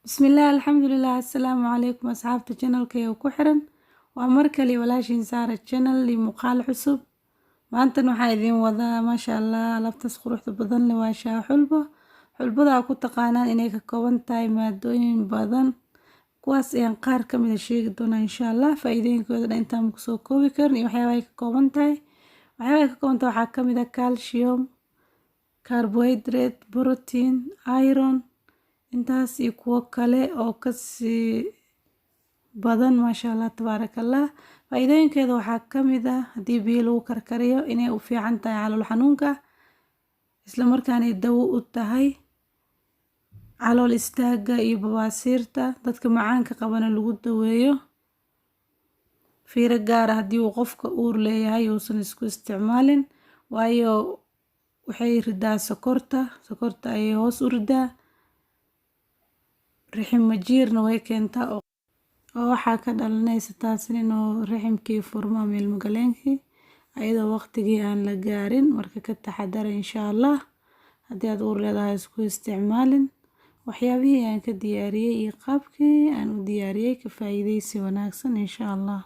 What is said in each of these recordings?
بسم الله الحمد لله السلام عليكم أصحابتا channelkayga ku xiran waa mar kale walaashin Saara channel li muuqaal cusub maantan waxaa idin wadaa maasha Allah alaabtaas quruxda badan leh waa shaah xulbada ku taqaanaan inay ka kooban tahay maadooyin badan kuwaas ayaan qaar ka mid ah sheegi doonaa insha Allah faa'iidooyinkooda intaan ku soo koobi karin iyo waxyaabaha ay ka kooban tahay waxaa ka mid ah calcium carbohydrate protein iron intaas iyo kuwo kale oo ka sii badan maasha Allah tabaarakallah faa'iidooyinkeeda waxaa ka mid ah haddii biyo lagu karkariyo inay u fiican tahay calool xanuunka isla markaana dawo u tahay calool istaaga iyo bawaasiirta dadka macaanka qabana lagu daweeyo fiiro gaar ah haddii uu qofka uur leeyahay uusan isku isticmaalin waayo waxay ridaa sokorta ay hoos u ridaa rixim majiirna way keentaa oo waxaa ka dhalanaysa taas inuu riximkii furmo ilmo galeenkii ayadoo waqtigii aan la gaarin marka ka taxadar insha Allah haddii aad uur leedahay isku isticmaalin waxyaabihii aan ka diyaariyay iyo qaabkii aan u diyaariyay ka faa'iideysi wanaagsan insha Allah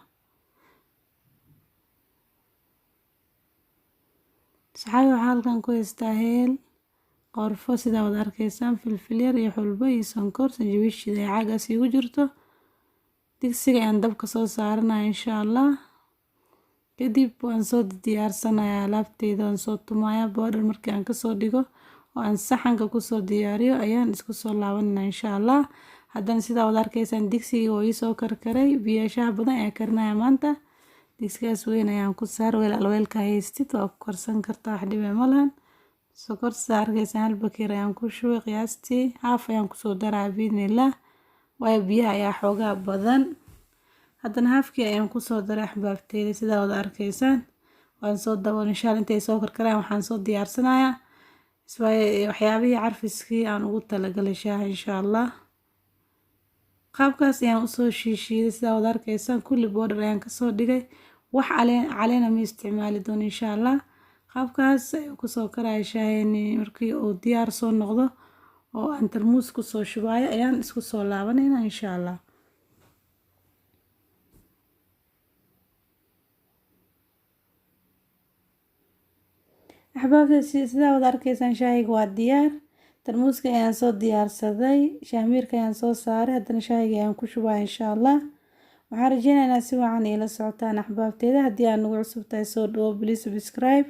saxayo halkan ku istaaheel qorfo sida wada arkaysaan filfil yar iyo xulbo iyo sonkor sanjabiil shiiday caagaas igu jirto digsiga aan dabka soo saaranayo insha Allah kadib waan soo diyaarsanayaa alaabteyda waan soo tumayaa boodhar markii aan ka soo dhigo oo aan saxanka ku soo diyaariyo ayaan isku soo laabanaa insha Allah haddana sida wada arkaysaan digsiga oo ii soo karkaray biyo shaah badan ayaa karinaya maanta digsigaas weyn ayaan ku saar weel alweelka haystid waa ku karsan kartaa wax dhib ma lahan sokor saarkaysan hal bakeer ayaan ku shubay qiyaastii haaf ayaan ku soo daraa biidnillah waayo biyaha ayaa xoogaa badan haddana haafkii ayaan ku soo daray axbaabteyda sida wada arkaysaan waan soo dabool insha Allah intay soo karkaraan waxaan soo diyaarsanayaa waxyaabihii carfiskii aan ugu talagalay shaaha insha Allah qaabkaas ayaan u soo shiishiiday sida wada arkaysaan kulli boodhar ayaan ka soo dhigay wax caleena ma isticmaali doono insha Allah qaabkaas ayuu ku soo karaya shaahayni markii uu diyaar soo noqdo oo aan tarmuus ku soo shubayo ayaan isku soo laabanaynaa insha Allah axbaabta sida wada arkaysaan shaahayga waa diyaar tarmuuska ayaan soo diyaarsaday shaamiirka ayaan soo saaray haddana shaahayga ayaan ku shubaya insha Allah waxaan rajeynayaa si wacan ila socotaan axbaabteeda haddii aad nagu cusub tahay soo dhawo please subscribe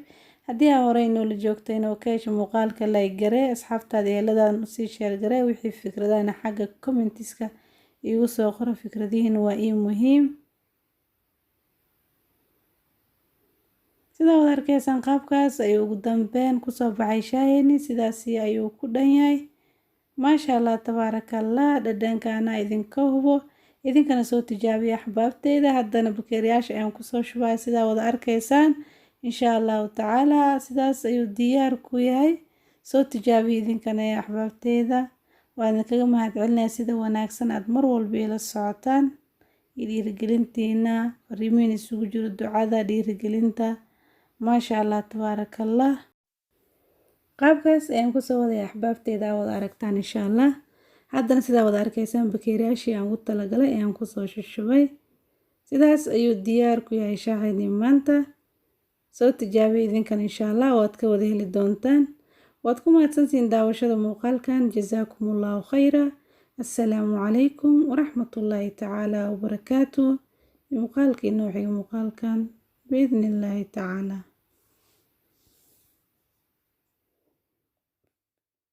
haddii aad horey noola joogtayna oo ka hesho muuqaalka like garee asxaabtaada eeladan usii share garee wixii fikradana xagga commentiska igu soo qoro fikradihiina waa ii muhiim sida wada arkaysaan qaabkaas ayuu ugu dambeyn kusoo baxay shaahayni sidaasi ayuu ku dhan yahay maasha Allah tabaarakallah dhadhankaana idinka hubo idinkana soo tijaabiya axbaabteyda haddana bakeeriyaasha ayaan kusoo shubaya sida wada arkaysaan insha Allah tacaala sidaas ayuu diyaar ku yahay soo tijaabiya idinkana axbaabteyda waan kaga mahadcelinayaa sida wanaagsan aad mar walba ila socotaan dhiirigelintiina fariimiin isugu jiro ducada dhiirigelinta maasha Allah tabaarakallah qaabkaas ayaan ku soo waday axbaabteyda wada aragtaan insha Allah haddana sida wada arkaysaan bakeeriyaashii aan ugu talagalay ayaan ku soo shubay sidaas ayuu diyaar ku yahay shaahayni maanta soo tijaabiya idinkan insha Allah waad ka wada heli doontaan waad ku mahadsantihiin daawashada muuqaalkan jazaakumullahu khayra assalaamu calaykum waraxmatullaahi tacaala wabarakaatuh muuqaalkii nooxiga muuqaalkan biidnillaahi tacaala